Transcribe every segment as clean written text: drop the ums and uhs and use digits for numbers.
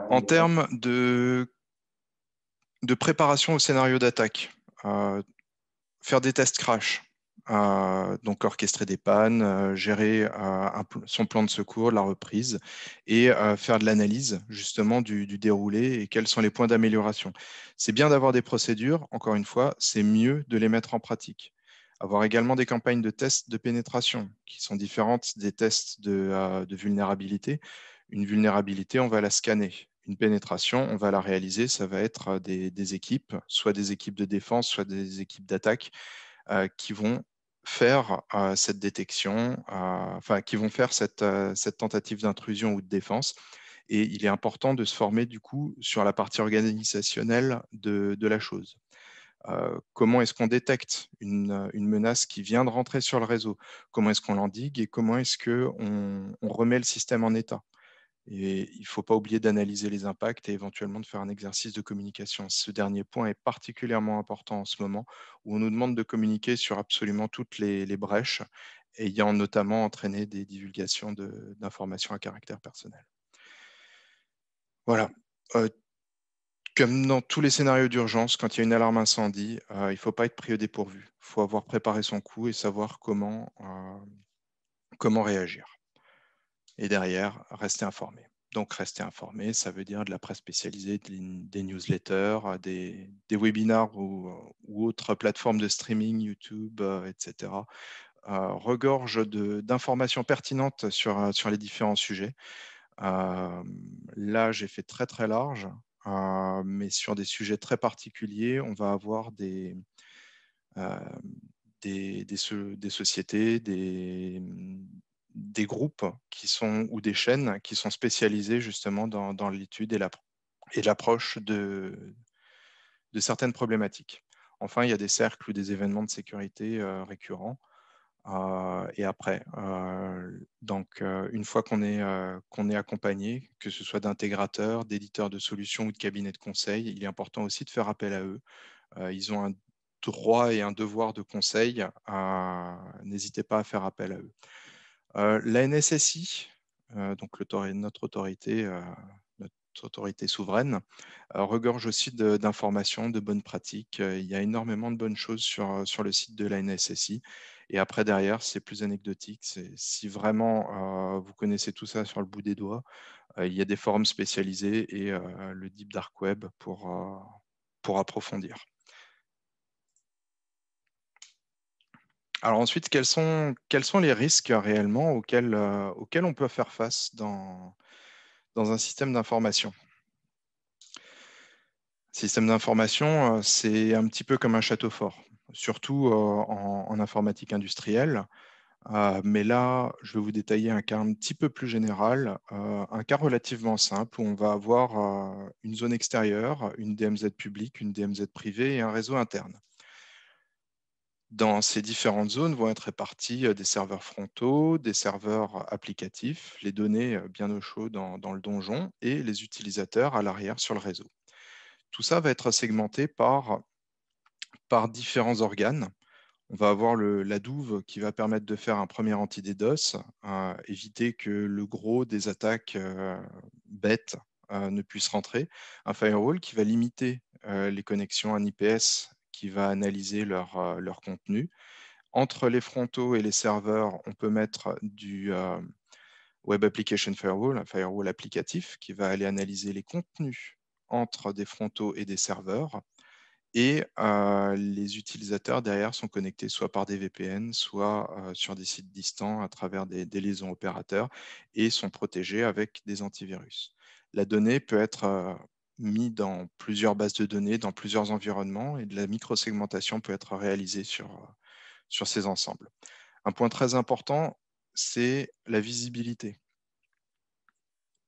En termes de préparation au scénario d'attaque, faire des tests crash, donc orchestrer des pannes, gérer son plan de secours, la reprise, et faire de l'analyse justement du déroulé et quels sont les points d'amélioration. C'est bien d'avoir des procédures, encore une fois, c'est mieux de les mettre en pratique. Avoir également des campagnes de tests de pénétration qui sont différentes des tests de vulnérabilité. Une vulnérabilité, on va la scanner. Une pénétration, on va la réaliser, ça va être des équipes, soit des équipes de défense, soit des équipes d'attaque, qui vont faire cette détection, enfin, qui vont faire cette tentative d'intrusion ou de défense. Et il est important de se former du coup sur la partie organisationnelle de la chose. Comment est-ce qu'on détecte une menace qui vient de rentrer sur le réseau? Comment est-ce qu'on l'endigue et comment est-ce qu'on remet le système en état? Et il ne faut pas oublier d'analyser les impacts et éventuellement de faire un exercice de communication. Ce dernier point est particulièrement important en ce moment, où on nous demande de communiquer sur absolument toutes les brèches, ayant notamment entraîné des divulgations d'informations à caractère personnel. Voilà. Comme dans tous les scénarios d'urgence, quand il y a une alarme incendie, il ne faut pas être pris au dépourvu. Il faut avoir préparé son coup et savoir comment réagir. Et derrière, rester informé. Donc, rester informé, ça veut dire de la presse spécialisée, des newsletters, des webinars ou autres plateformes de streaming, YouTube, etc. Regorge d'informations pertinentes sur les différents sujets. Là, j'ai fait très, très large, mais sur des sujets très particuliers, on va avoir des sociétés, des groupes ou des chaînes qui sont spécialisées justement dans l'étude et l'approche de certaines problématiques. Enfin, il y a des cercles ou des événements de sécurité récurrents. Et après, donc, une fois qu'on est accompagné, que ce soit d'intégrateurs, d'éditeurs de solutions ou de cabinets de conseil, il est important aussi de faire appel à eux. Ils ont un droit et un devoir de conseil. N'hésitez pas à faire appel à eux. La NSSI, donc notre autorité souveraine, regorge aussi d'informations, de bonnes pratiques. Il y a énormément de bonnes choses sur le site de la NSSI. Et après, derrière, c'est plus anecdotique. Si vraiment vous connaissez tout ça sur le bout des doigts, il y a des forums spécialisés et le Deep Dark Web pour approfondir. Alors ensuite, quels sont les risques réellement auxquels on peut faire face dans un système d'information? Système d'information, c'est un petit peu comme un château fort, surtout en informatique industrielle. Mais là, je vais vous détailler un cas un petit peu plus général, un cas relativement simple où on va avoir une zone extérieure, une DMZ publique, une DMZ privée et un réseau interne. Dans ces différentes zones vont être répartis des serveurs frontaux, des serveurs applicatifs, les données bien au chaud dans le donjon et les utilisateurs à l'arrière sur le réseau. Tout ça va être segmenté par différents organes. On va avoir la douve qui va permettre de faire un premier anti-DDoS, éviter que le gros des attaques bêtes ne puisse rentrer. Un firewall qui va limiter les connexions, un IPS qui va analyser leur contenu. Entre les frontaux et les serveurs, on peut mettre du Web Application Firewall, un firewall applicatif qui va aller analyser les contenus entre des frontaux et des serveurs. Et les utilisateurs derrière sont connectés soit par des VPN, soit sur des sites distants à travers des liaisons opérateurs et sont protégés avec des antivirus. La donnée peut être mise dans plusieurs bases de données, dans plusieurs environnements et de la microsegmentation peut être réalisée sur ces ensembles. Un point très important, c'est la visibilité.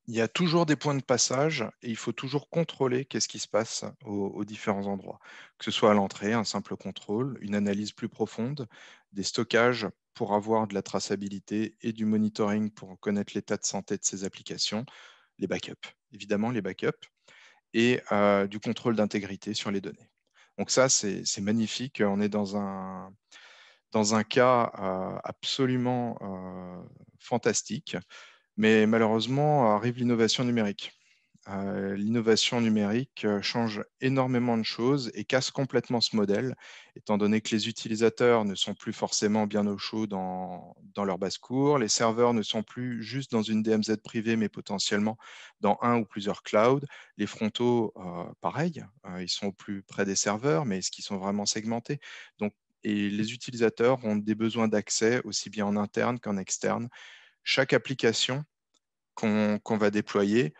Il y a toujours des points de passage et il faut toujours contrôler qu'est-ce qui se passe aux différents endroits. Que ce soit à l'entrée, un simple contrôle, une analyse plus profonde, des stockages pour avoir de la traçabilité et du monitoring pour connaître l'état de santé de ces applications, les backups, évidemment les backups, et du contrôle d'intégrité sur les données. Donc ça, c'est magnifique. On est dans un cas absolument fantastique. Mais malheureusement, arrive l'innovation numérique. L'innovation numérique change énormément de choses et casse complètement ce modèle, étant donné que les utilisateurs ne sont plus forcément bien au chaud dans leur basse-cour, les serveurs ne sont plus juste dans une DMZ privée, mais potentiellement dans un ou plusieurs clouds. Les frontaux, pareil, ils sont au plus près des serveurs, mais est-ce qu'ils sont vraiment segmentés? Donc, et les utilisateurs ont des besoins d'accès aussi bien en interne qu'en externe. Chaque application qu'on va déployer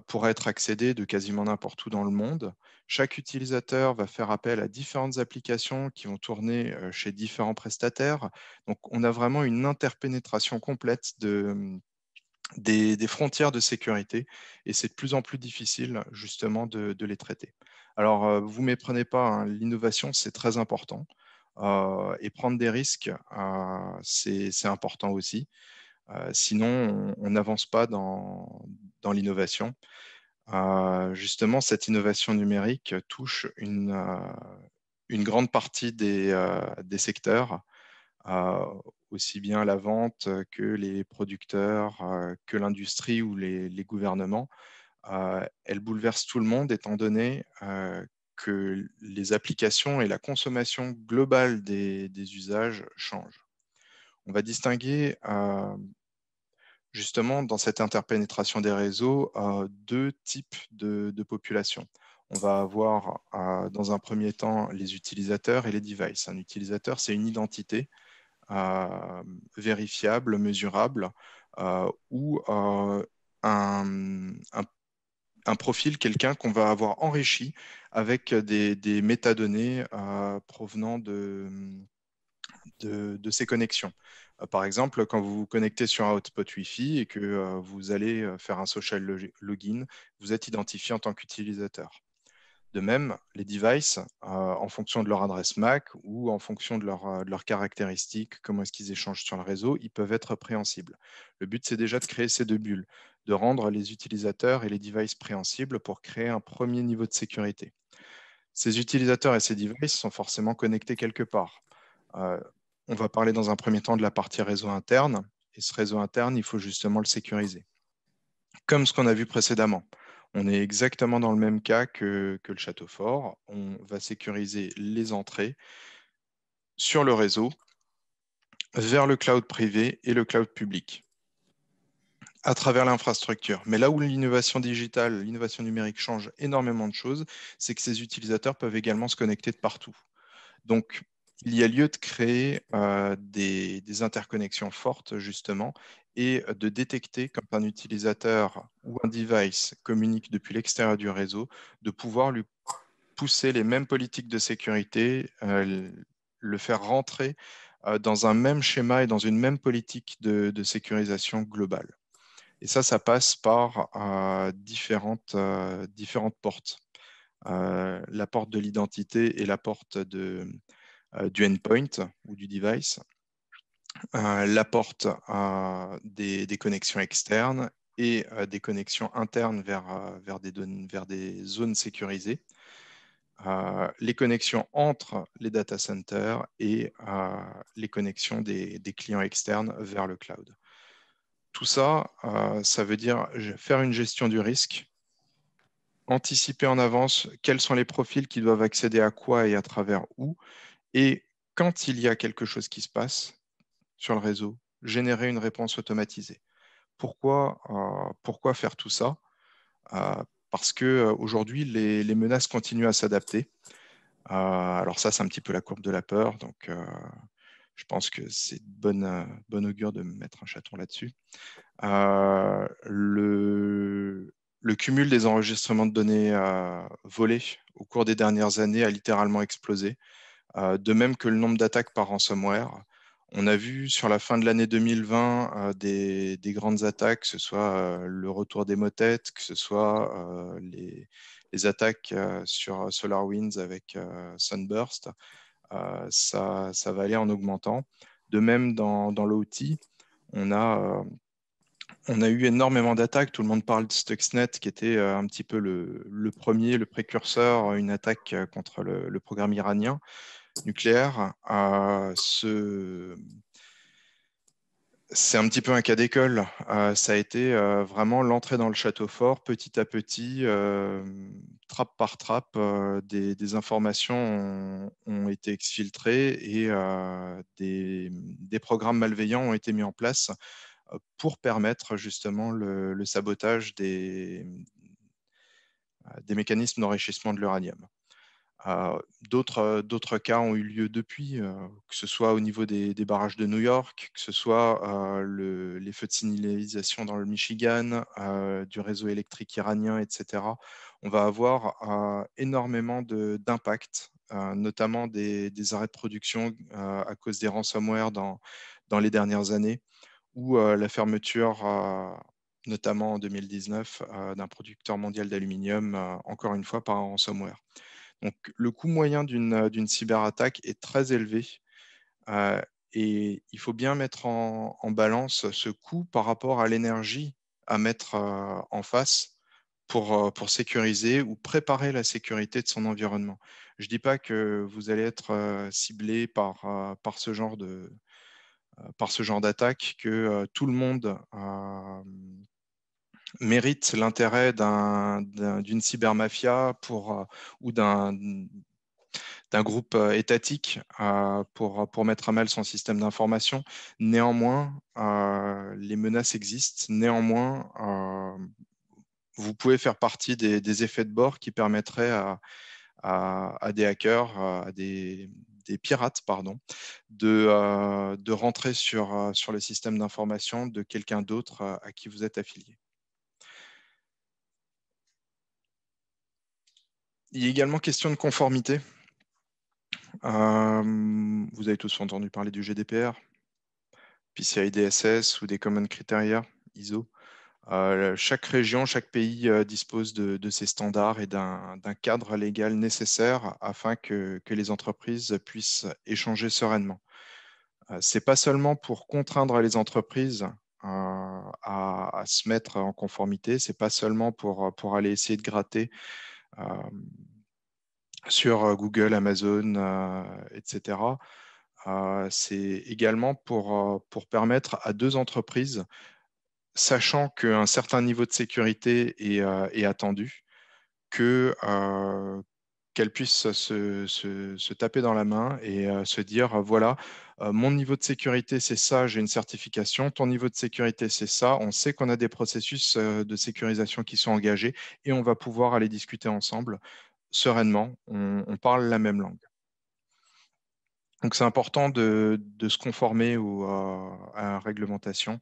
pourra être accédée de quasiment n'importe où dans le monde. Chaque utilisateur va faire appel à différentes applications qui vont tourner chez différents prestataires. Donc, on a vraiment une interpénétration complète des frontières de sécurité et c'est de plus en plus difficile justement de les traiter. Alors, vous ne méprenez pas, hein, l'innovation, c'est très important. Et prendre des risques, c'est important aussi. Sinon, on n'avance pas dans l'innovation. Justement, cette innovation numérique touche une grande partie des secteurs, euh, aussi bien la vente que les producteurs, que l'industrie ou les gouvernements. Elle bouleverse tout le monde étant donné que les applications et la consommation globale des usages changent. On va distinguer justement dans cette interpénétration des réseaux deux types de populations. On va avoir dans un premier temps les utilisateurs et les devices. Un utilisateur, c'est une identité vérifiable, mesurable, ou un profil, quelqu'un qu'on va avoir enrichi avec des métadonnées provenant de ces connexions. Par exemple, quand vous vous connectez sur un hotspot Wi-Fi et que vous allez faire un social login, vous êtes identifié en tant qu'utilisateur. De même, les devices, en fonction de leur adresse MAC ou en fonction de leurs caractéristiques, comment est-ce qu'ils échangent sur le réseau, ils peuvent être préhensibles. Le but, c'est déjà de créer ces deux bulles, de rendre les utilisateurs et les devices préhensibles pour créer un premier niveau de sécurité. Ces utilisateurs et ces devices sont forcément connectés quelque part. Euh, on va parler dans un premier temps de la partie réseau interne. Et ce réseau interne, il faut justement le sécuriser. Comme ce qu'on a vu précédemment. On est exactement dans le même cas que le château fort. On va sécuriser les entrées sur le réseau vers le cloud privé et le cloud public à travers l'infrastructure. Mais là où l'innovation digitale, l'innovation numérique change énormément de choses, c'est que ces utilisateurs peuvent également se connecter de partout. Donc, il y a lieu de créer des interconnexions fortes, justement, et de détecter quand un utilisateur ou un device communique depuis l'extérieur du réseau, de pouvoir lui pousser les mêmes politiques de sécurité, le faire rentrer dans un même schéma et dans une même politique de sécurisation globale. Et ça passe par différentes portes. La porte de l'identité et la porte du endpoint ou du device, la porte des connexions externes et des connexions internes vers des zones sécurisées, les connexions entre les data centers et les connexions des clients externes vers le cloud. Tout ça, ça veut dire faire une gestion du risque, anticiper en avance quels sont les profils qui doivent accéder à quoi et à travers où, et quand il y a quelque chose qui se passe sur le réseau, générer une réponse automatisée. Pourquoi faire tout ça? Parce qu'aujourd'hui, les menaces continuent à s'adapter. Alors ça, c'est un petit peu la courbe de la peur. Donc, je pense que c'est bonne augure de mettre un chaton là-dessus. Le cumul des enregistrements de données volés au cours des dernières années a littéralement explosé. De même que le nombre d'attaques par ransomware. On a vu sur la fin de l'année 2020 des grandes attaques, que ce soit le retour des motettes, que ce soit les attaques sur SolarWinds avec Sunburst. Ça va aller en augmentant. De même, dans l'OT, on a, on a eu énormément d'attaques. Tout le monde parle de Stuxnet, qui était un petit peu le premier, le précurseur, une attaque contre le programme iranien nucléaire. C'est un petit peu un cas d'école. Ça a été vraiment l'entrée dans le château fort, petit à petit, trappe par trappe, des informations ont été exfiltrées et des programmes malveillants ont été mis en place pour permettre justement le sabotage des mécanismes d'enrichissement de l'uranium. D'autres cas ont eu lieu depuis, que ce soit au niveau des barrages de New York, que ce soit les feux de signalisation dans le Michigan, du réseau électrique iranien, etc. On va avoir énormément d'impacts, notamment des arrêts de production à cause des ransomware dans les dernières années, ou la fermeture, notamment en 2019, d'un producteur mondial d'aluminium, encore une fois par un ransomware. Donc, le coût moyen d'une cyberattaque est très élevé euh, et il faut bien mettre en balance ce coût par rapport à l'énergie à mettre en face pour sécuriser ou préparer la sécurité de son environnement. Je ne dis pas que vous allez être ciblé par ce par ce genre d'attaque, que tout le monde mérite l'intérêt d'une cybermafia ou d'un groupe étatique pour mettre à mal son système d'information. Néanmoins, les menaces existent. Néanmoins, vous pouvez faire partie des effets de bord qui permettraient à des hackers, des pirates, pardon, de rentrer sur le système d'information de quelqu'un d'autre à qui vous êtes affilié. Il y a également question de conformité. Vous avez tous entendu parler du GDPR, PCI DSS ou des Common Criteria, ISO. Chaque région, chaque pays dispose de ses standards et d'un cadre légal nécessaire afin que les entreprises puissent échanger sereinement. Ce n'est pas seulement pour contraindre les entreprises à se mettre en conformité, ce n'est pas seulement pour aller essayer de gratter euh, sur Google, Amazon, etc. C'est également pour permettre à deux entreprises, sachant qu'un certain niveau de sécurité est attendu, qu'elles puissent se taper dans la main et se dire, voilà, mon niveau de sécurité, c'est ça, j'ai une certification, ton niveau de sécurité, c'est ça, on sait qu'on a des processus de sécurisation qui sont engagés et on va pouvoir aller discuter ensemble sereinement, on parle la même langue. Donc c'est important de se conformer à la réglementation,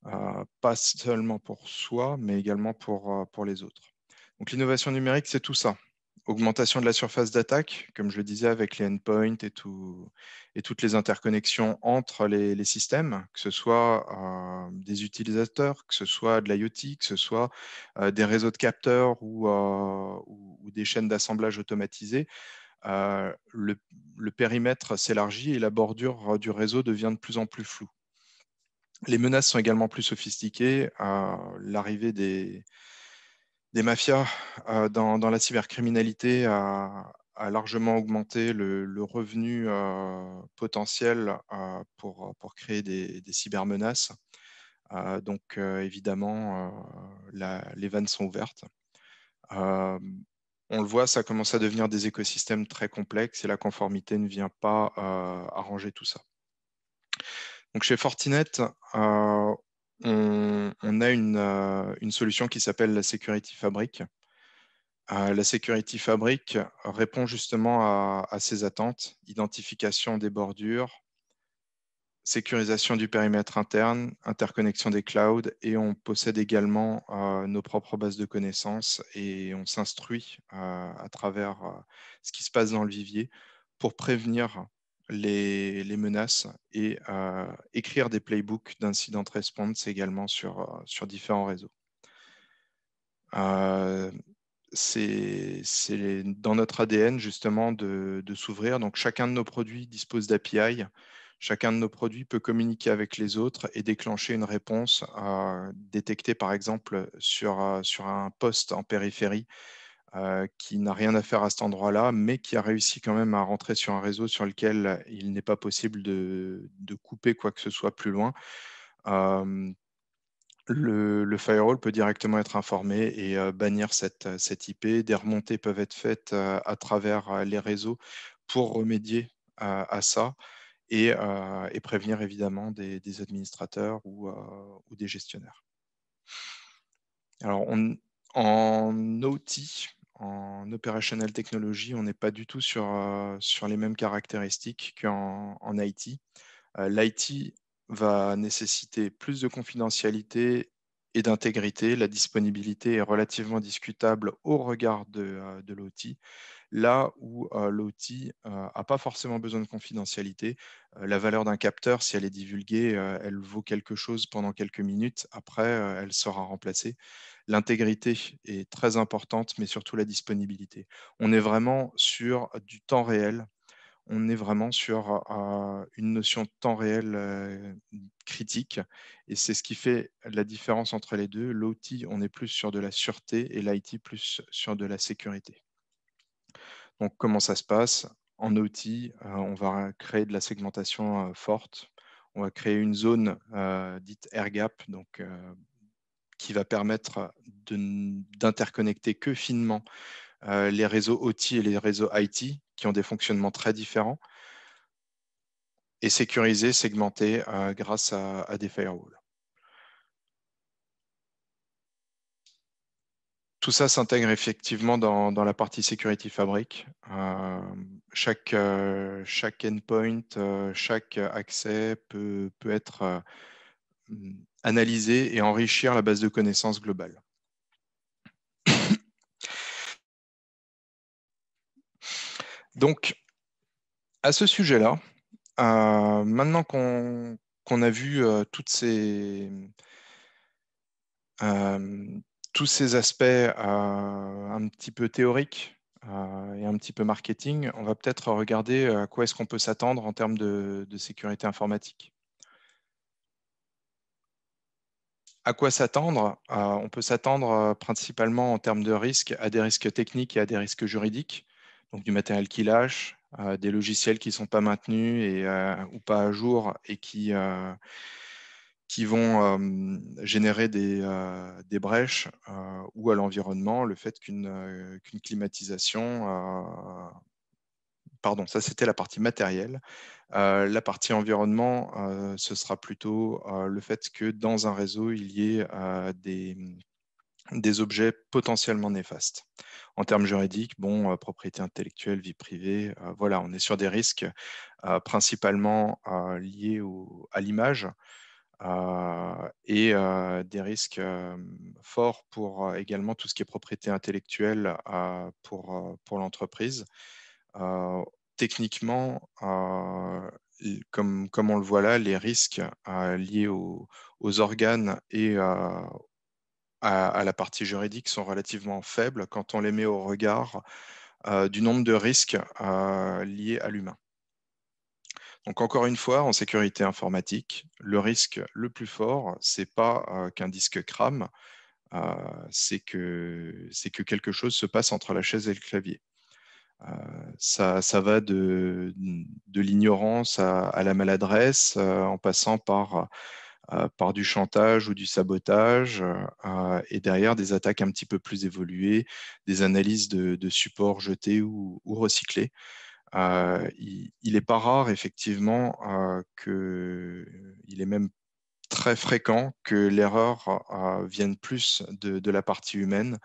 pas seulement pour soi, mais également pour les autres. Donc l'innovation numérique, c'est tout ça. Augmentation de la surface d'attaque, comme je le disais, avec les endpoints et toutes les interconnexions entre les systèmes, que ce soit des utilisateurs, que ce soit de l'IoT, que ce soit des réseaux de capteurs ou des chaînes d'assemblage automatisées. Le périmètre s'élargit et la bordure du réseau devient de plus en plus floue. Les menaces sont également plus sophistiquées. L'arrivée des mafias dans la cybercriminalité a largement augmenté le revenu potentiel pour créer des cybermenaces. Donc, évidemment, les vannes sont ouvertes. Euh, on le voit, ça commence à devenir des écosystèmes très complexes et la conformité ne vient pas arranger tout ça. Donc chez Fortinet, on a une solution qui s'appelle la Security Fabric. La Security Fabric répond justement à ces attentes, identification des bordures, sécurisation du périmètre interne, interconnexion des clouds, et on possède également nos propres bases de connaissances et on s'instruit à travers ce qui se passe dans le vivier pour prévenir les menaces et écrire des playbooks d'incident response également sur différents réseaux. C'est dans notre ADN justement de s'ouvrir. Donc chacun de nos produits dispose d'API. Chacun de nos produits peut communiquer avec les autres et déclencher une réponse détectée par exemple sur un poste en périphérie qui n'a rien à faire à cet endroit-là, mais qui a réussi quand même à rentrer sur un réseau sur lequel il n'est pas possible de couper quoi que ce soit plus loin. Le firewall peut directement être informé et bannir cette IP. Des remontées peuvent être faites à travers les réseaux pour remédier à ça et prévenir évidemment des administrateurs ou des gestionnaires. Alors, en OT, en Operational Technology, on n'est pas du tout sur les mêmes caractéristiques qu'en IT. L'IT va nécessiter plus de confidentialité et d'intégrité. La disponibilité est relativement discutable au regard de l'OT. Là où l'OT n'a pas forcément besoin de confidentialité, la valeur d'un capteur, si elle est divulguée, elle vaut quelque chose pendant quelques minutes. Après, elle sera remplacée. L'intégrité est très importante, mais surtout la disponibilité. On est vraiment sur du temps réel. On est vraiment sur une notion de temps réel critique. Et c'est ce qui fait la différence entre les deux. L'OT, on est plus sur de la sûreté et l'IT plus sur de la sécurité. Donc, comment ça se passe? En OT, on va créer de la segmentation forte. On va créer une zone dite air gap, donc, qui va permettre d'interconnecter que finement les réseaux OT et les réseaux IT, qui ont des fonctionnements très différents, et sécuriser, segmenter grâce à des firewalls. Tout ça s'intègre effectivement dans la partie Security Fabric. Chaque endpoint, chaque accès peut être analysé et enrichir la base de connaissances globale. Donc, à ce sujet-là, maintenant qu'on a vu tous ces aspects un petit peu théoriques et un petit peu marketing, on va peut-être regarder à quoi est-ce qu'on peut s'attendre en termes de sécurité informatique. À quoi s'attendre? On peut s'attendre principalement en termes de risques à des risques techniques et à des risques juridiques, donc du matériel qui lâche, des logiciels qui ne sont pas maintenus ou pas à jour et qui vont générer des brèches ou à l'environnement, le fait qu'une climatisation, pardon, ça c'était la partie matérielle. La partie environnement, ce sera plutôt le fait que dans un réseau, il y ait des objets potentiellement néfastes. En termes juridiques, bon, propriété intellectuelle, vie privée, voilà, on est sur des risques principalement liés à l'image et des risques forts pour également tout ce qui est propriété intellectuelle pour l'entreprise. Techniquement, comme on le voit là, les risques liés aux organes et à la partie juridique sont relativement faibles quand on les met au regard du nombre de risques liés à l'humain. Donc encore une fois, en sécurité informatique, le risque le plus fort, c'est pas qu'un disque crame, c'est que quelque chose se passe entre la chaise et le clavier. Ça va de l'ignorance à la maladresse, en passant par du chantage ou du sabotage, et derrière des attaques un petit peu plus évoluées, des analyses de supports jetés ou recyclés. Il n'est pas rare, effectivement, il est même très fréquent que l'erreur vienne plus de la partie humaine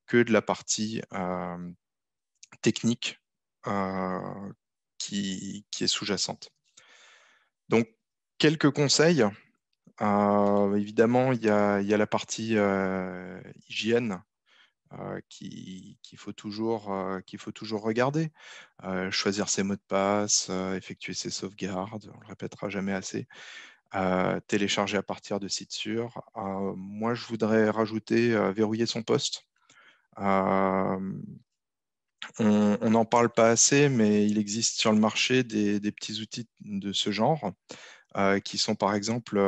que de la partie technique qui est sous-jacente. Donc, quelques conseils. Évidemment, il y a la partie hygiène qu'il faut toujours regarder. Choisir ses mots de passe, effectuer ses sauvegardes, on ne le répétera jamais assez. Télécharger à partir de sites sûrs. Moi, je voudrais rajouter verrouiller son poste. On n'en parle pas assez, mais il existe sur le marché des petits outils de ce genre qui sont par exemple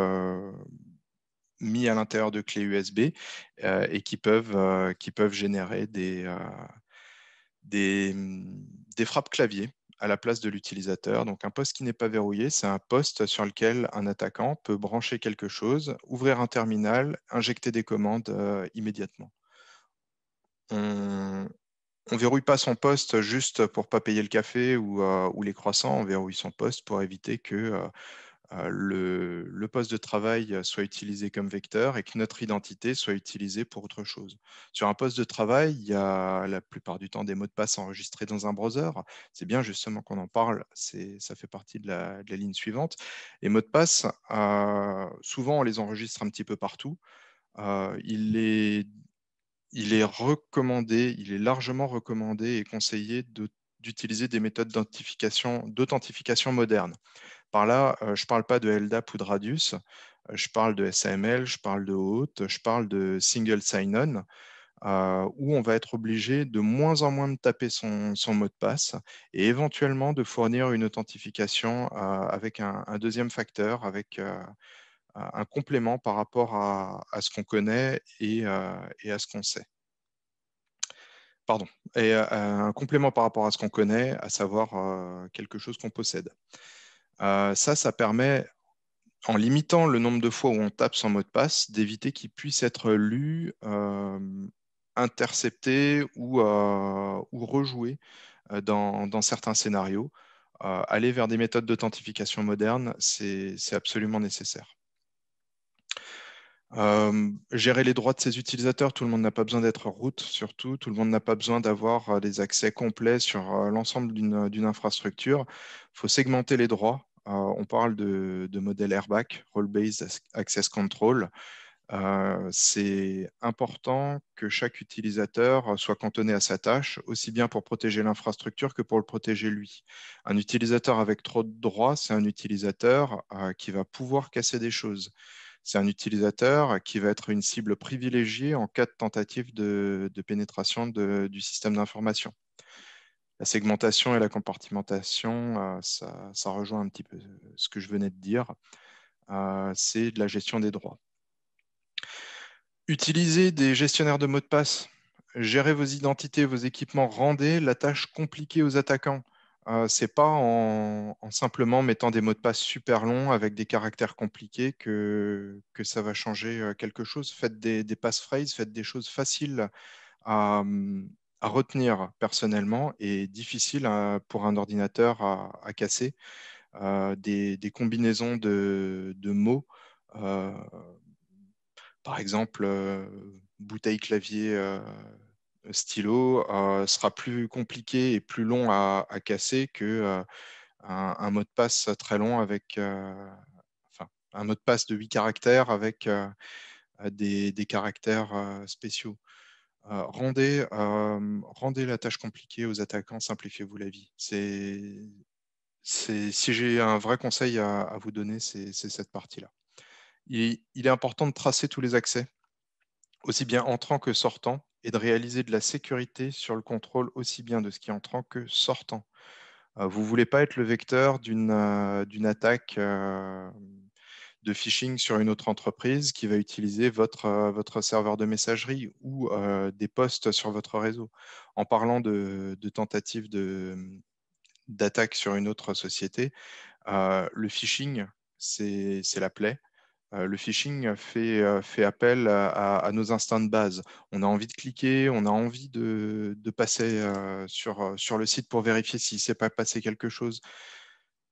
mis à l'intérieur de clés USB et qui peuvent générer des frappes clavier à la place de l'utilisateur. Donc un poste qui n'est pas verrouillé, c'est un poste sur lequel un attaquant peut brancher quelque chose, ouvrir un terminal, injecter des commandes immédiatement. On ne verrouille pas son poste juste pour pas payer le café ou les croissants, on verrouille son poste pour éviter que le poste de travail soit utilisé comme vecteur et que notre identité soit utilisée pour autre chose. Sur un poste de travail, il y a la plupart du temps des mots de passe enregistrés dans un browser. C'est bien justement qu'on en parle, ça fait partie de la ligne suivante. Les mots de passe, souvent on les enregistre un petit peu partout. Il est recommandé, il est largement recommandé et conseillé d'utiliser des méthodes d'authentification modernes. Par là, je ne parle pas de LDAP ou de Radius, je parle de SAML, je parle de OAuth, je parle de Single Sign-On, où on va être obligé de moins en moins de taper son mot de passe et éventuellement de fournir une authentification avec un deuxième facteur, avec un complément par rapport à ce qu'on connaît et à ce qu'on sait. Pardon, et un complément par rapport à ce qu'on connaît, à savoir quelque chose qu'on possède. Ça permet, en limitant le nombre de fois où on tape son mot de passe, d'éviter qu'il puisse être lu, intercepté ou rejoué dans certains scénarios. Aller vers des méthodes d'authentification modernes, c'est absolument nécessaire. Gérer les droits de ses utilisateurs, tout le monde n'a pas besoin d'être root, surtout, tout le monde n'a pas besoin d'avoir des accès complets sur l'ensemble d'une infrastructure. Il faut segmenter les droits. On parle de modèle airbag, Role-Based Access Control. C'est important que chaque utilisateur soit cantonné à sa tâche, aussi bien pour protéger l'infrastructure que pour le protéger lui. Un utilisateur avec trop de droits, c'est un utilisateur qui va pouvoir casser des choses. C'est un utilisateur qui va être une cible privilégiée en cas de tentative de pénétration du système d'information. La segmentation et la compartimentation, ça rejoint un petit peu ce que je venais de dire. C'est de la gestion des droits. Utilisez des gestionnaires de mots de passe. Gérez vos identités, vos équipements. Rendez la tâche compliquée aux attaquants. C'est pas en simplement mettant des mots de passe super longs avec des caractères compliqués que ça va changer quelque chose. Faites des passphrases, faites des choses faciles à, à retenir personnellement et difficiles pour un ordinateur à casser. Des combinaisons de mots. euh, Par exemple, bouteille, clavier, stylo sera plus compliqué et plus long à casser que un mot de passe très long avec enfin, un mot de passe de 8 caractères avec des caractères spéciaux. Rendez la tâche compliquée aux attaquants, simplifiez-vous la vie. Si j'ai un vrai conseil à vous donner, c'est cette partie-là. Il est important de tracer tous les accès aussi bien entrant que sortant, et de réaliser de la sécurité sur le contrôle aussi bien de ce qui est entrant que sortant. Vous ne voulez pas être le vecteur d'une attaque de phishing sur une autre entreprise qui va utiliser votre serveur de messagerie ou des posts sur votre réseau. En parlant de tentatives d'attaque sur une autre société, le phishing, c'est la plaie. Le phishing fait appel à nos instincts de base. On a envie de cliquer, on a envie de passer sur le site pour vérifier s'il ne s'est pas passé quelque chose.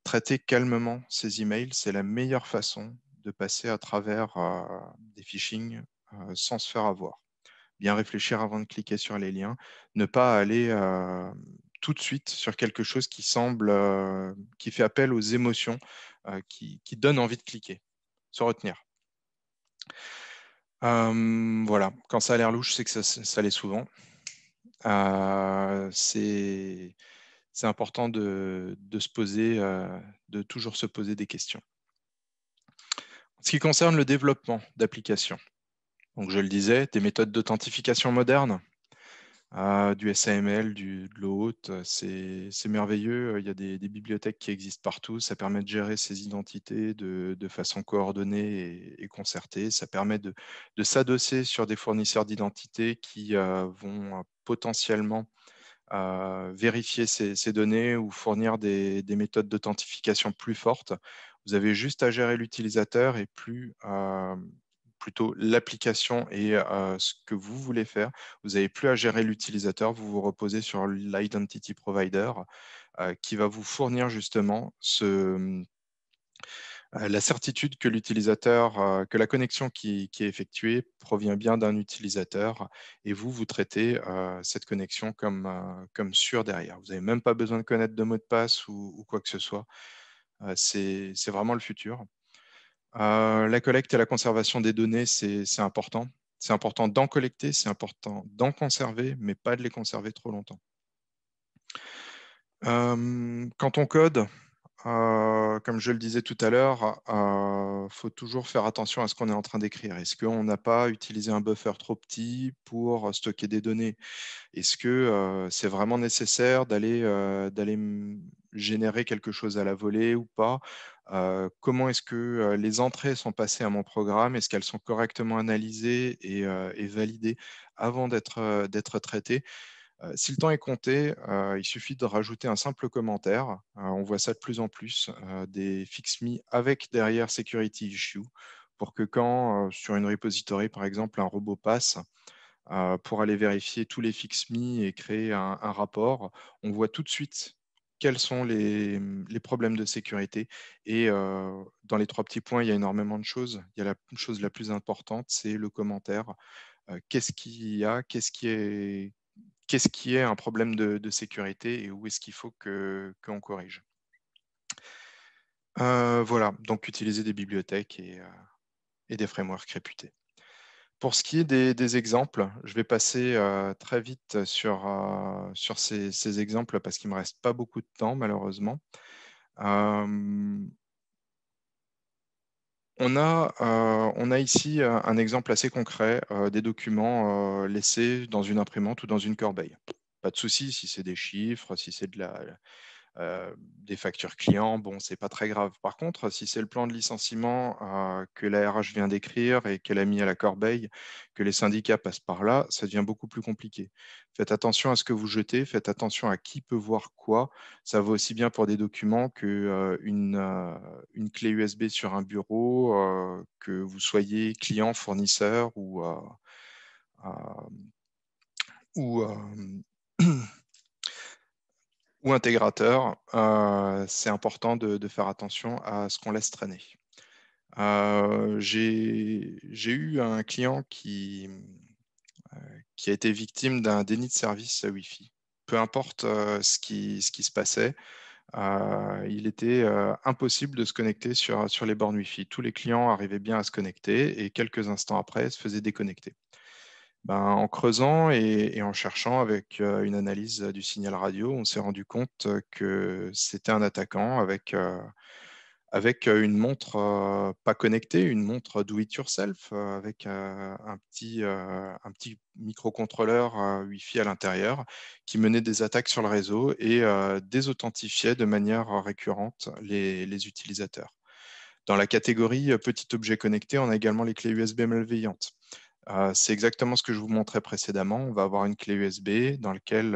Traiter calmement ces emails, c'est la meilleure façon de passer à travers des phishing sans se faire avoir. Bien réfléchir avant de cliquer sur les liens, ne pas aller tout de suite sur quelque chose qui fait appel aux émotions, qui donne envie de cliquer. Se retenir. Voilà, quand ça a l'air louche, c'est que ça l'est souvent. C'est important de se poser, de toujours se poser des questions. En ce qui concerne le développement d'applications, donc je le disais, des méthodes d'authentification modernes, du SAML, de l'OAuth, c'est merveilleux. Il y a des bibliothèques qui existent partout. Ça permet de gérer ces identités de façon coordonnée et concertée. Ça permet de s'adosser sur des fournisseurs d'identités qui vont potentiellement vérifier ces données ou fournir des méthodes d'authentification plus fortes. Vous avez juste à gérer l'utilisateur et plutôt l'application et ce que vous voulez faire. Vous n'avez plus à gérer l'utilisateur, vous vous reposez sur l'identity provider qui va vous fournir justement la certitude que l'utilisateur, que la connexion qui est effectuée provient bien d'un utilisateur et vous traitez cette connexion comme sûre derrière. Vous n'avez même pas besoin de connaître de mot de passe ou quoi que ce soit. C'est vraiment le futur. La collecte et la conservation des données, c'est important. C'est important d'en collecter, c'est important d'en conserver, mais pas de les conserver trop longtemps. Quand on code, comme je le disais tout à l'heure, faut toujours faire attention à ce qu'on est en train d'écrire. Est-ce qu'on n'a pas utilisé un buffer trop petit pour stocker des données? Est-ce que c'est vraiment nécessaire d'aller générer quelque chose à la volée ou pas? Comment est-ce que les entrées sont passées à mon programme? Est-ce qu'elles sont correctement analysées et validées avant d'être traitées? Si le temps est compté, il suffit de rajouter un simple commentaire. On voit ça de plus en plus, des fixme avec derrière security issue, pour que quand sur une repository, par exemple, un robot passe pour aller vérifier tous les fixme et créer un rapport, on voit tout de suite quels sont les problèmes de sécurité. Et dans les 3 petits points, il y a énormément de choses. Il y a la chose la plus importante, c'est le commentaire. Qu'est-ce qu'il y a? Qu'est-ce qui est un problème de sécurité et où est-ce qu'il faut qu'on corrige. Voilà, donc utiliser des bibliothèques et des frameworks réputés. Pour ce qui est des exemples, je vais passer très vite sur ces exemples parce qu'il ne me reste pas beaucoup de temps, malheureusement. On a ici un exemple assez concret des documents laissés dans une imprimante ou dans une corbeille. Pas de souci si c'est des chiffres, si c'est des factures clients, bon, c'est pas très grave. Par contre, si c'est le plan de licenciement que la RH vient d'écrire et qu'elle a mis à la corbeille, que les syndicats passent par là, ça devient beaucoup plus compliqué. Faites attention à ce que vous jetez, faites attention à qui peut voir quoi. Ça vaut aussi bien pour des documents que une clé USB sur un bureau, que vous soyez client, fournisseur euh, ou ou intégrateur, c'est important de faire attention à ce qu'on laisse traîner. J'ai eu un client qui a été victime d'un déni de service Wi-Fi. Peu importe ce qui se passait, il était impossible de se connecter sur les bornes Wi-Fi. Tous les clients arrivaient bien à se connecter et quelques instants après, se faisaient déconnecter. En creusant et en cherchant avec une analyse du signal radio, on s'est rendu compte que c'était un attaquant avec une montre pas connectée, une montre do-it-yourself avec un petit microcontrôleur Wi-Fi à l'intérieur qui menait des attaques sur le réseau et désauthentifiait de manière récurrente les utilisateurs. Dans la catégorie petit objet connecté, on a également les clés USB malveillantes. C'est exactement ce que je vous montrais précédemment. On va avoir une clé USB dans laquelle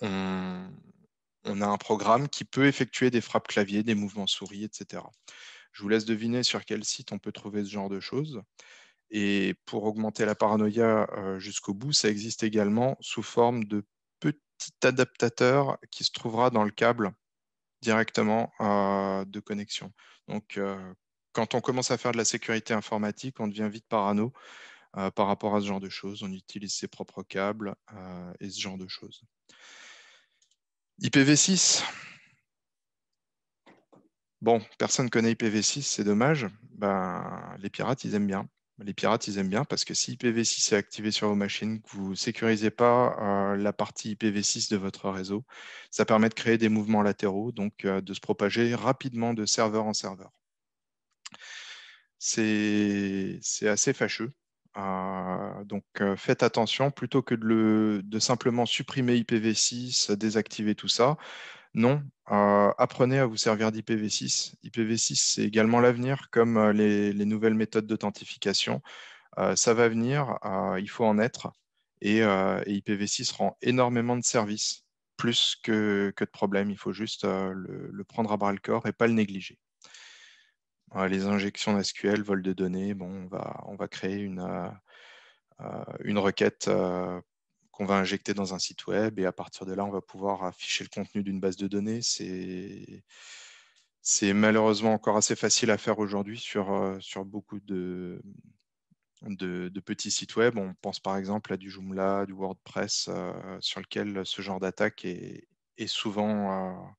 on a un programme qui peut effectuer des frappes clavier, des mouvements souris, etc. Je vous laisse deviner sur quel site on peut trouver ce genre de choses. Et pour augmenter la paranoïa jusqu'au bout, ça existe également sous forme de petit adaptateur qui se trouvera dans le câble directement de connexion. Donc, quand on commence à faire de la sécurité informatique, on devient vite parano par rapport à ce genre de choses. On utilise ses propres câbles et ce genre de choses. IPv6. Bon, personne connaît IPv6, c'est dommage. Les pirates, ils aiment bien. Les pirates, ils aiment bien parce que si IPv6 est activé sur vos machines, que vous ne sécurisez pas la partie IPv6 de votre réseau, ça permet de créer des mouvements latéraux, donc de se propager rapidement de serveur en serveur. C'est assez fâcheux. Donc faites attention, plutôt que de simplement supprimer IPv6, désactiver tout ça, non, apprenez à vous servir d'IPv6. IPv6, c'est également l'avenir, comme les nouvelles méthodes d'authentification. Ça va venir, il faut en être. Et IPv6 rend énormément de services, plus que de problèmes. Il faut juste le prendre à bras-le-corps et pas le négliger. Les injections SQL, vol de données, bon, on va créer une requête qu'on va injecter dans un site web et à partir de là, on va pouvoir afficher le contenu d'une base de données. C'est malheureusement encore assez facile à faire aujourd'hui sur beaucoup de petits sites web. On pense par exemple à du Joomla, du WordPress, sur lequel ce genre d'attaque est souvent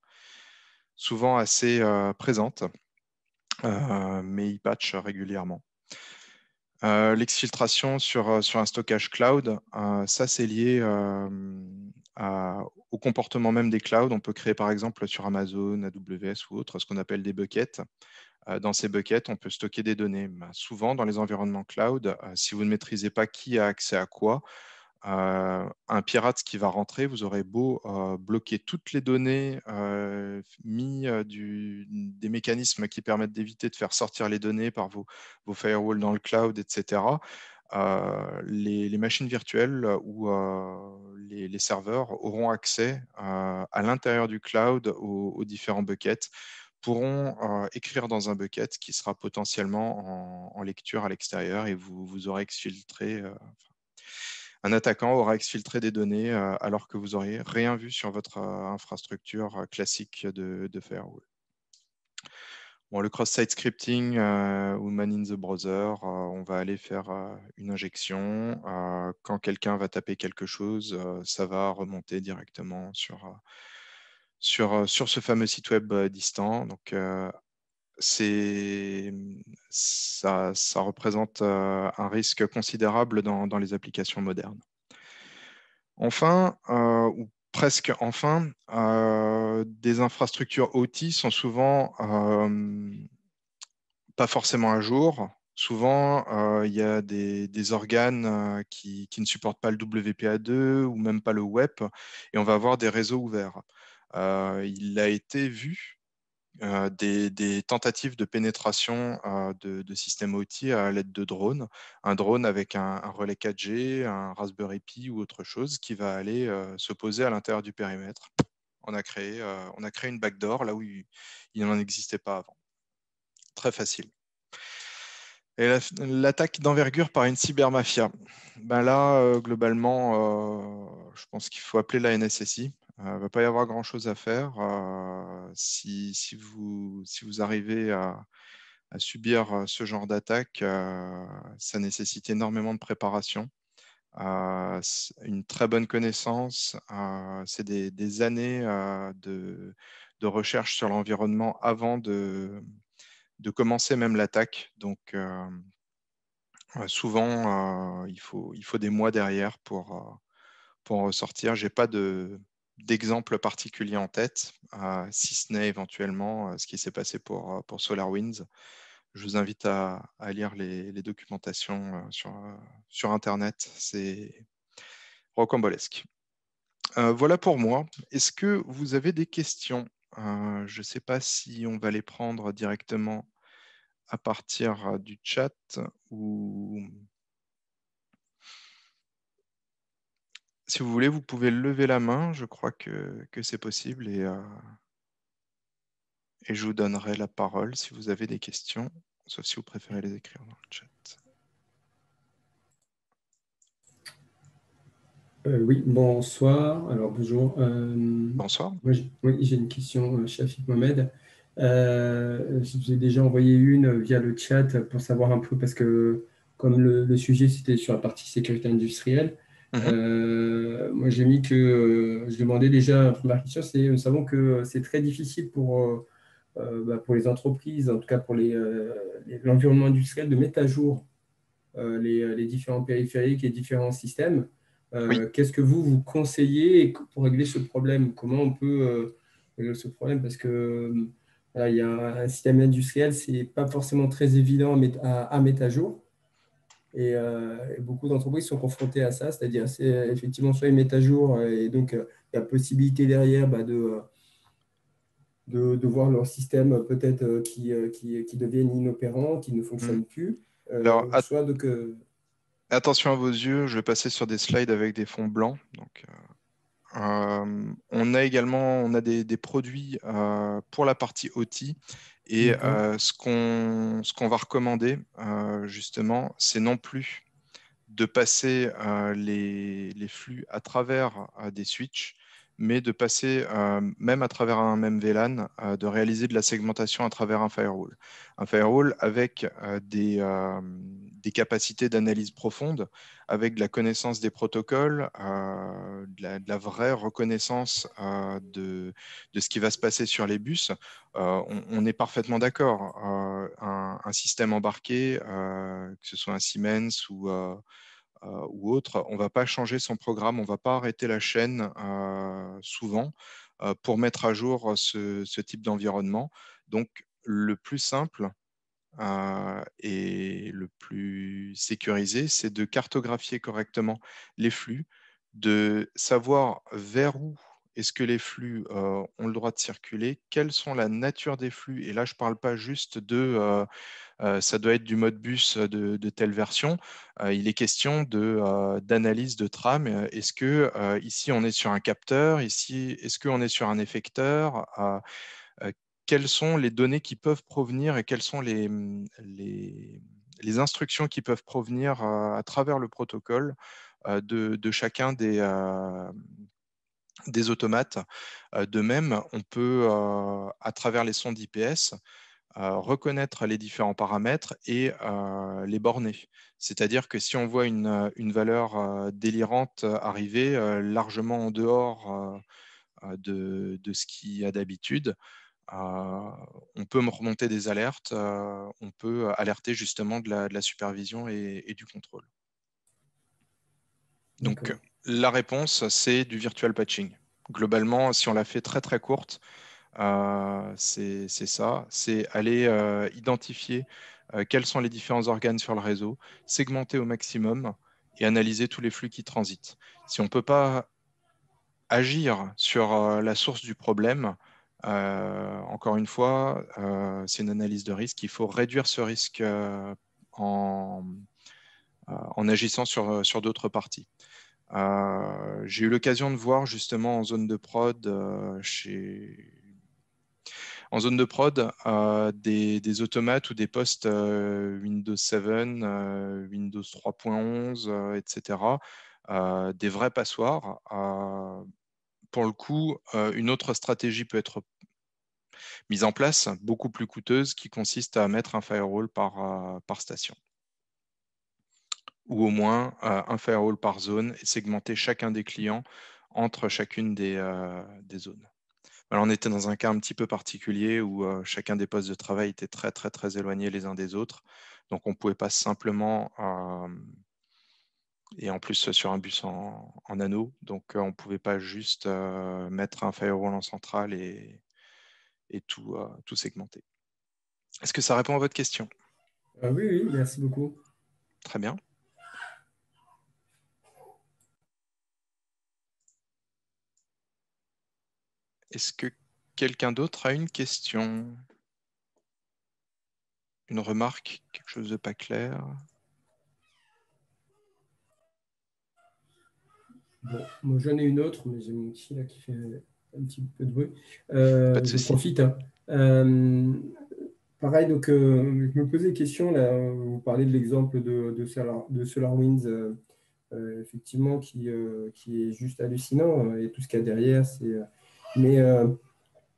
assez présente, mais il patch régulièrement. L'exfiltration sur un stockage cloud, ça c'est lié au comportement même des clouds. On peut créer par exemple sur Amazon, AWS ou autre ce qu'on appelle des buckets. Dans ces buckets, on peut stocker des données. Souvent, dans les environnements cloud, si vous ne maîtrisez pas qui a accès à quoi, un pirate qui va rentrer, vous aurez beau bloquer toutes les données, mis des mécanismes qui permettent d'éviter de faire sortir les données par vos firewalls dans le cloud, etc. Les machines virtuelles ou les serveurs auront accès à l'intérieur du cloud aux différents buckets, pourront écrire dans un bucket qui sera potentiellement en lecture à l'extérieur et vous aurez exfiltré. Un attaquant aura exfiltré des données alors que vous n'auriez rien vu sur votre infrastructure classique de firewall. Bon, le cross-site scripting ou man in the browser, on va aller faire une injection. Quand quelqu'un va taper quelque chose, ça va remonter directement sur ce fameux site web distant. Donc, ça représente un risque considérable dans les applications modernes. Enfin, ou presque enfin, des infrastructures OT sont souvent pas forcément à jour. Souvent, il y a des organes qui ne supportent pas le WPA2 ou même pas le WEP, et on va avoir des réseaux ouverts. Il a été vu des tentatives de pénétration de systèmes OT à l'aide de drones. Un drone avec un relais 4G, un Raspberry Pi ou autre chose qui va aller se poser à l'intérieur du périmètre. On a créé une backdoor là où il n'en existait pas avant. Très facile. Et l'attaque d'envergure par une cybermafia. Ben là, globalement, je pense qu'il faut appeler la NSSI. Il ne va pas y avoir grand-chose à faire. Si vous arrivez à subir ce genre d'attaque, ça nécessite énormément de préparation, une très bonne connaissance. C'est des années de recherche sur l'environnement avant de commencer même l'attaque. Donc, souvent, il faut des mois derrière pour en ressortir. Je n'ai pas d'exemple particulier en tête, si ce n'est éventuellement ce qui s'est passé pour SolarWinds. Je vous invite à lire les documentations sur Internet. C'est rocambolesque. Voilà pour moi. Est-ce que vous avez des questions? Je ne sais pas si on va les prendre directement à partir du chat ou si vous voulez, vous pouvez lever la main. Je crois que c'est possible et je vous donnerai la parole si vous avez des questions, sauf si vous préférez les écrire dans le chat. Oui, bonsoir. Alors, bonjour. Bonsoir. Oui, j'ai une question, Shafik Mohamed. Je vous ai déjà envoyé une via le chat pour savoir un peu, parce que comme le sujet, c'était sur la partie sécurité industrielle, Mhm. moi, j'ai mis que je demandais déjà, la première question, c'est, nous savons que c'est très difficile pour les entreprises, en tout cas pour l'environnement industriel, de mettre à jour les différents périphériques et différents systèmes. Oui. Qu'est-ce que vous conseillez pour régler ce problème? Comment on peut régler ce problème? Parce que voilà, il y a un système industriel, c'est pas forcément très évident à mettre à jour. Et beaucoup d'entreprises sont confrontées à ça, c'est-à-dire c'est effectivement soit ils mettent à jour et donc il y a possibilité derrière de voir leur système peut-être qui deviennent inopérants, qui ne Mm. fonctionnent plus, Alors, soit donc Attention à vos yeux, je vais passer sur des slides avec des fonds blancs. Donc, on a également des produits pour la partie OT. Et D'accord. ce qu'on va recommander, justement, c'est non plus de passer les flux à travers des switches, mais de passer, même à travers un même VLAN, de réaliser de la segmentation à travers un firewall. Un firewall avec des capacités d'analyse profonde, avec de la connaissance des protocoles, de la vraie reconnaissance de ce qui va se passer sur les bus. On est parfaitement d'accord. Un système embarqué, que ce soit un Siemens ou autre, on ne va pas changer son programme, on ne va pas arrêter la chaîne souvent pour mettre à jour ce type d'environnement. Donc, le plus simple et le plus sécurisé, c'est de cartographier correctement les flux, de savoir vers où est-ce que les flux ont le droit de circuler, quelles sont la nature des flux. Et là, je ne parle pas juste de ça doit être du mode bus de telle version. Il est question d'analyse de trame. Est-ce que ici on est sur un capteur, ici est-ce qu'on est sur un effecteur, euh, quelles sont les données qui peuvent provenir et quelles sont les instructions qui peuvent provenir à travers le protocole de chacun des automates. De même, on peut, à travers les sondes IPS, reconnaître les différents paramètres et les borner. C'est-à-dire que si on voit une valeur délirante arriver largement en dehors de ce qu'il y a d'habitude, on peut me remonter des alertes, on peut alerter justement de la supervision et du contrôle. Donc, D'accord. la réponse, c'est du virtual patching. Globalement, si on la fait très très courte, c'est ça, c'est aller identifier quels sont les différents organes sur le réseau, segmenter au maximum et analyser tous les flux qui transitent. Si on ne peut pas agir sur la source du problème, encore une fois, c'est une analyse de risque. Il faut réduire ce risque en, en agissant sur d'autres parties. J'ai eu l'occasion de voir justement en zone de prod en zone de prod, des automates ou des postes Windows 7, Windows 3.11, etc., des vrais passoires. Pour le coup, une autre stratégie peut être mise en place, beaucoup plus coûteuse, qui consiste à mettre un firewall par station, ou au moins un firewall par zone, et segmenter chacun des clients entre chacune des zones. Alors, on était dans un cas un petit peu particulier où chacun des postes de travail était très, très, très éloignés les uns des autres. Donc, on ne pouvait pas simplement, et en plus sur un bus en anneau, donc on ne pouvait pas juste mettre un firewall en centrale et tout segmenter. Est-ce que ça répond à votre question? Oui, oui, merci beaucoup. Très bien. Est-ce que quelqu'un d'autre a une question? Une remarque? Quelque chose de pas clair? Bon, moi j'en ai une autre, mais j'ai mon petit là qui fait un petit peu de bruit. Pas de Je souci. profite, hein. Pareil, donc je me posais des questions, là, vous parlez de l'exemple de SolarWinds, effectivement, qui est juste hallucinant, et tout ce qu'il y a derrière, mais,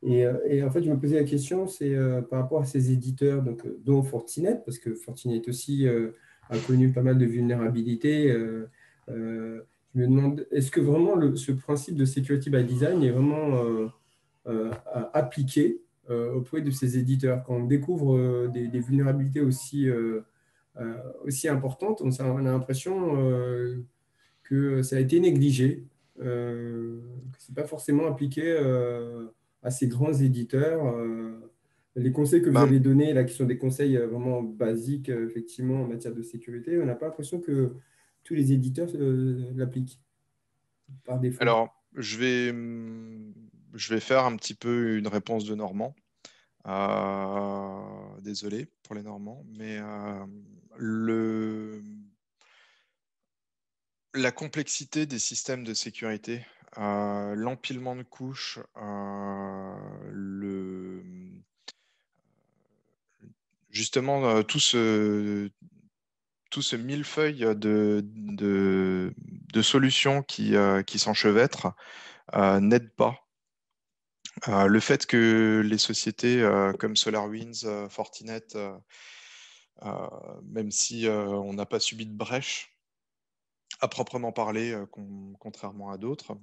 et en fait, je me posais la question, c'est par rapport à ces éditeurs, donc, dont Fortinet, parce que Fortinet aussi a connu pas mal de vulnérabilités. Je me demande, est-ce que vraiment ce principe de security by design est vraiment appliqué auprès de ces éditeurs? Quand on découvre des vulnérabilités aussi importantes, on a l'impression que ça a été négligé, que ce n'est pas forcément appliqué à ces grands éditeurs. Les conseils que vous Ben, avez donnés, là, qui sont des conseils vraiment basiques, effectivement, en matière de sécurité, on n'a pas l'impression que tous les éditeurs l'appliquent par défaut. alors, je vais faire un petit peu une réponse de Normand. Désolé pour les Normands, mais La complexité des systèmes de sécurité, l'empilement de couches, justement, tout ce millefeuille de solutions qui s'enchevêtrent n'aide pas. Le fait que les sociétés comme SolarWinds, Fortinet, même si on n'a pas subi de brèche à proprement parler, contrairement à d'autres,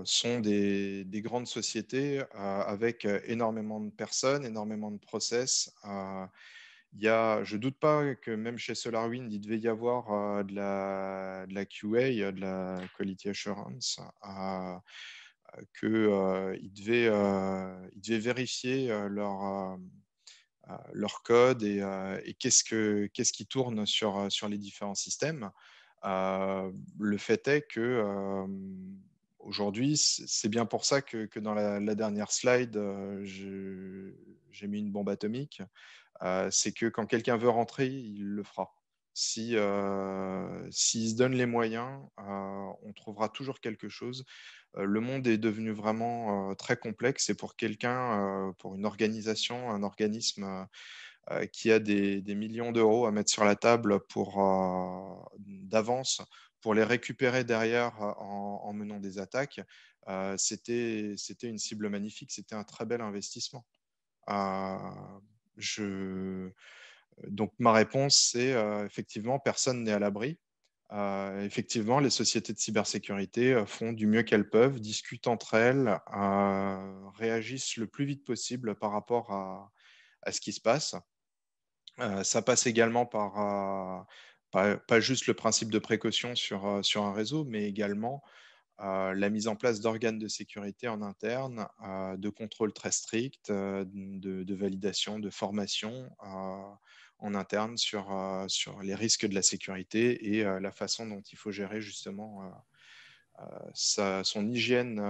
sont des grandes sociétés avec énormément de personnes, énormément de process. Je ne doute pas que même chez SolarWinds, il devait y avoir de la QA, de la Quality Assurance, ils devaient vérifier leur code et qu'est-ce qui tourne sur les différents systèmes. Le fait est que aujourd'hui, c'est bien pour ça que dans la dernière slide, j'ai mis une bombe atomique. C'est que quand quelqu'un veut rentrer, il le fera. S'il se donne les moyens, on trouvera toujours quelque chose. Le monde est devenu vraiment très complexe et pour quelqu'un, pour une organisation, un organisme qui a des millions d'euros à mettre sur la table d'avance pour les récupérer derrière en menant des attaques, c'était une cible magnifique, c'était un très bel investissement. Euh, je... Donc ma réponse, c'est effectivement, personne n'est à l'abri. Effectivement, les sociétés de cybersécurité font du mieux qu'elles peuvent, discutent entre elles, réagissent le plus vite possible par rapport à ce qui se passe. Ça passe également pas juste le principe de précaution sur un réseau, mais également la mise en place d'organes de sécurité en interne, de contrôles très stricts, de validation, de formation en interne sur les risques de la sécurité et la façon dont il faut gérer justement son hygiène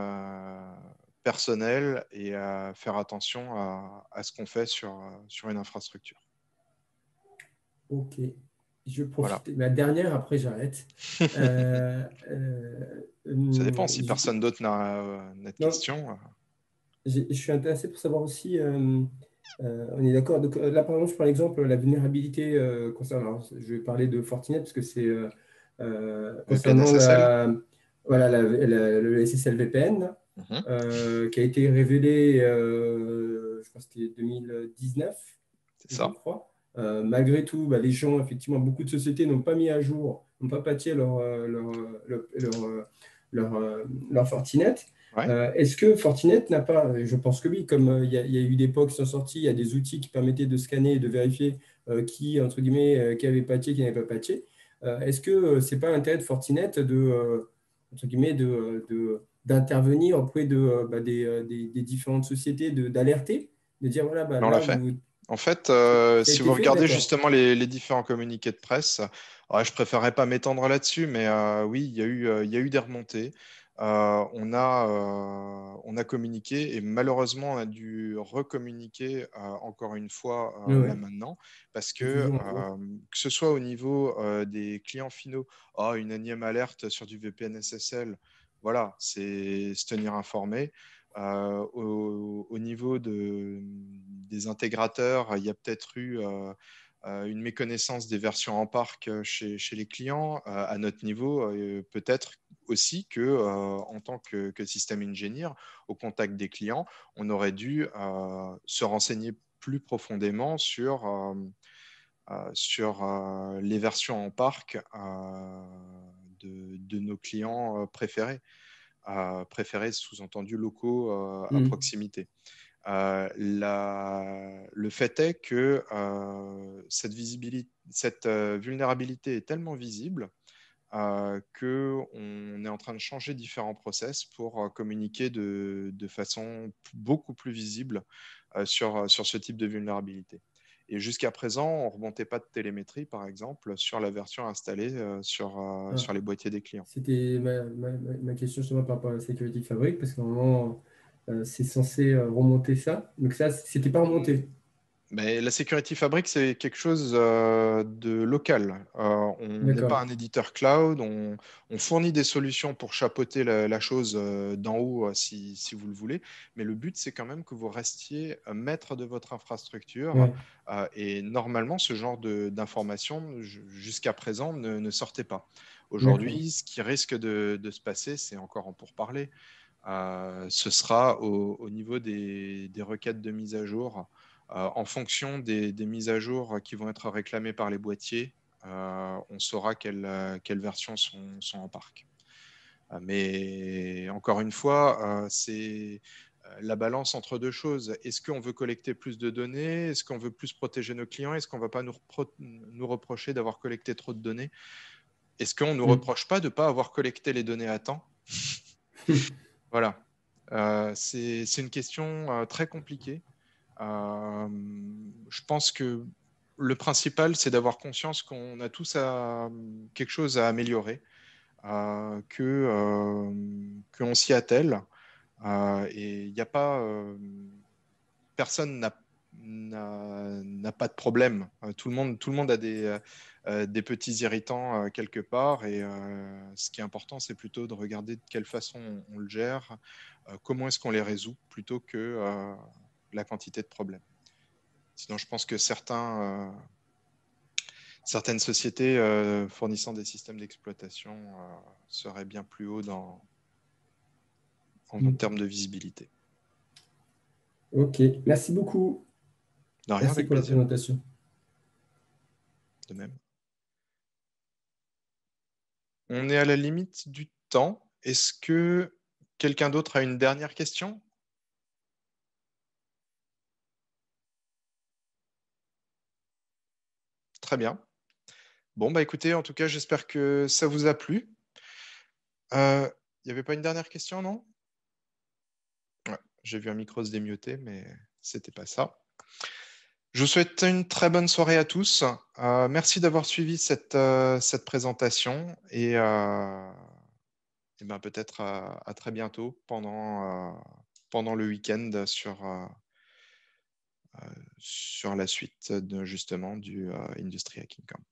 personnelle et faire attention à ce qu'on fait sur une infrastructure. Ok. Je Voilà. profite. La dernière, après j'arrête. Ça dépend. Si Je, personne d'autre n'a de non, questions. je suis intéressé pour savoir aussi, on est d'accord. Donc, là, par exemple, je prends l'exemple, la vulnérabilité concernant, alors, je vais parler de Fortinet parce que c'est VPN concernant SSL. voilà, le SSL VPN Mhm. qui a été révélé, je crois que c'était 2019, C'est je ça. crois. Malgré tout, bah, les gens, effectivement, beaucoup de sociétés n'ont pas mis à jour, n'ont pas patché leur Fortinet. Ouais. Est-ce que Fortinet n'a pas, je pense que oui, comme il y a eu des POC qui sont sortis, il y a des outils qui permettaient de scanner et de vérifier qui, entre guillemets, qui avait patché, qui n'avait pas patché. Est-ce que ce n'est pas l'intérêt de Fortinet entre guillemets, d'intervenir auprès des différentes sociétés, d'alerter, de dire, voilà, bah, Mais on l'a là, fait. vous, En fait, ça a si été vous fait, regardez d'accord. justement les différents communiqués de presse, je préférerais pas m'étendre là-dessus, mais oui, il y a eu des remontées. On a communiqué et malheureusement, on a dû recommuniquer encore une fois Oui, là oui, maintenant, parce c'est toujours en cours. que ce soit au niveau des clients finaux, une énième alerte sur du VPN SSL, voilà, c'est se tenir informé. Au niveau des intégrateurs, il y a peut-être eu une méconnaissance des versions en parc chez les clients. À notre niveau, peut-être aussi que en tant que système ingénieur, au contact des clients, on aurait dû se renseigner plus profondément sur les versions en parc de nos clients préférés, sous-entendu locaux à Hmm. proximité. Le fait est que cette vulnérabilité est tellement visible qu'on est en train de changer différents process pour communiquer de façon beaucoup plus visible sur ce type de vulnérabilité. Et jusqu'à présent, on ne remontait pas de télémétrie, par exemple, sur la version installée Ah, sur les boîtiers des clients. c'était ma question justement par rapport à la sécurité de fabrique, parce qu'à un moment, c'est censé remonter ça. Donc ça, c'était pas remonté. Mais la Security Fabric, c'est quelque chose de local. On n'est pas D'accord. un éditeur cloud. On fournit des solutions pour chapeauter la chose d'en haut si vous le voulez. Mais le but, c'est quand même que vous restiez maître de votre infrastructure. Ouais, Et normalement, ce genre d'informations, jusqu'à présent, ne sortait pas. d'accord. Aujourd'hui, ce qui risque de se passer, c'est encore en pourparlers. Ce sera au niveau des requêtes de mise à jour. En fonction des mises à jour qui vont être réclamées par les boîtiers, on saura quelles versions sont en parc. Mais encore une fois, c'est la balance entre deux choses. Est-ce qu'on veut collecter plus de données? Est-ce qu'on veut plus protéger nos clients? Est-ce qu'on ne va pas nous reprocher d'avoir collecté trop de données? Est-ce qu'on ne nous Mm. reproche pas de ne pas avoir collecté les données à temps? Voilà. C'est une question très compliquée. Je pense que le principal, c'est d'avoir conscience qu'on a tous quelque chose à améliorer, qu'on s'y attelle. Et il n'y a pas, personne n'a pas de problème. Tout le monde a des petits irritants quelque part. Et ce qui est important, c'est plutôt de regarder de quelle façon on le gère, comment est-ce qu'on les résout, plutôt que la quantité de problèmes. Sinon, je pense que certaines sociétés fournissant des systèmes d'exploitation seraient bien plus haut en Mm. termes de visibilité. Ok, merci beaucoup. De rien, Merci avec pour la plaisir, présentation. de même. On est à la limite du temps. Est-ce que quelqu'un d'autre a une dernière question? Très bien. Bon, bah écoutez, en tout cas, j'espère que ça vous a plu. Il n'y avait pas une dernière question, non? Ouais, j'ai vu un micro se démioter, mais c'était pas ça. Je vous souhaite une très bonne soirée à tous. Merci d'avoir suivi cette présentation et ben peut-être à très bientôt pendant le week-end sur la suite justement du Industry Hacking Camp.